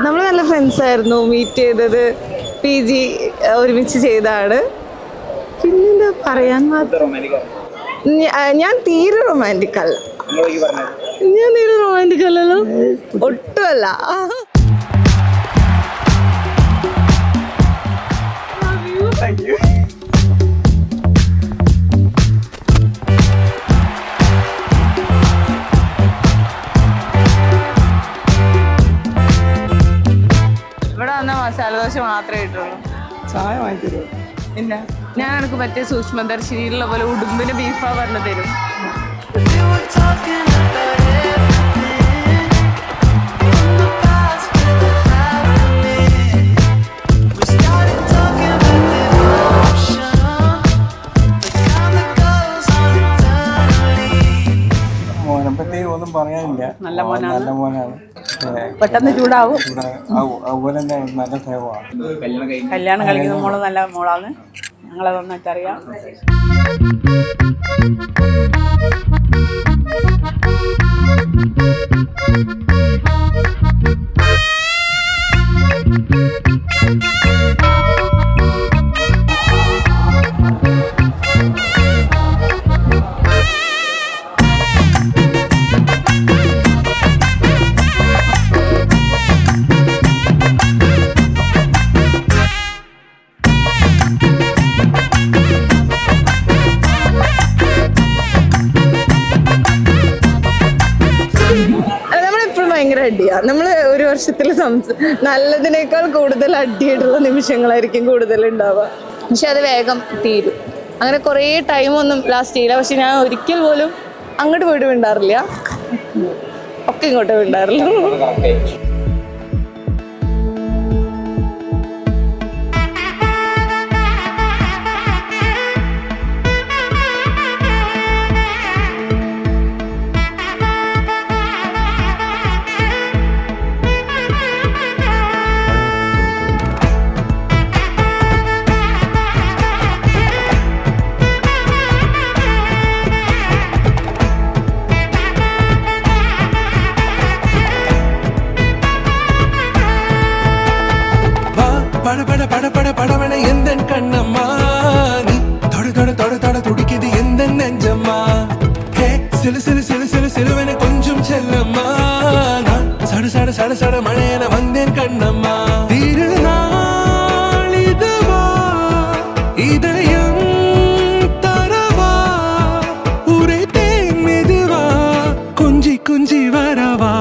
നമ്മൾ നല്ല ഫ്രണ്ട്സ് ആയിരുന്നു. മീറ്റ് ചെയ്തത് PG ഒരുമിച്ച് ചെയ്താണ്. പിന്നെന്താ പറയാൻ മാത്രം. ഞാൻ തീരെ റൊമാൻറ്റിക് അല്ല. ഞാൻ തീരെ റൊമാൻറ്റിക് അല്ലല്ലോ, ഒട്ടുമല്ല. ഇവിടെ വന്ന മസാല ദോശ മാത്രമേ കിട്ടുള്ളൂ. ചായ വാങ്ങിത്തരുമോ? ഇല്ല, ഞാൻ എനിക്ക് പറ്റിയ സൂക്ഷ്മദർശിനിയിലുള്ള പോലെ ഉടുമ്പിന് ബീഫാ പറഞ്ഞു തരും. ഒന്നും പറയാനില്ല. നല്ല മോനാണ്. പെട്ടെന്ന് ചൂടാവും. അതുപോലെ തന്നെ നല്ല സ്നേഹമാണ്. കല്യാണം കഴിക്കുന്ന മോള് നല്ല മോളാണ്. ഞങ്ങളെ നന്നായിട്ടറിയാം. ഭയങ്കര അടിയാ. നമ്മള് ഒരു വർഷത്തിൽ നല്ലതിനേക്കാൾ കൂടുതൽ അടിയായിട്ടുള്ള നിമിഷങ്ങളായിരിക്കും കൂടുതൽ ഉണ്ടാവുക. പക്ഷെ അത് വേഗം തീരും. അങ്ങനെ കുറേ ടൈമൊന്നും ലാസ്റ്റ് ചെയ്യില്ല. പക്ഷെ ഞാൻ ഒരിക്കൽ പോലും അങ്ങോട്ട് പോയിട്ട് വിടാറില്ല, ഒക്കെ ഇങ്ങോട്ട് വിടാറില്ല. படபட எந்த கண்ணம்மா நீ தொட துடிக்குது எந்த நெஞ்சம்மா ஹே சிலு சிலு சிலு சிலு சிலுவென கொஞ்சம் செல்லம்மா நான் சட சட மழையென வந்தேன் கண்ணம்மா திருநாள் இதுவா இதயம் தரவா உரை தேன் மெதுவா குஞ்சி வரவா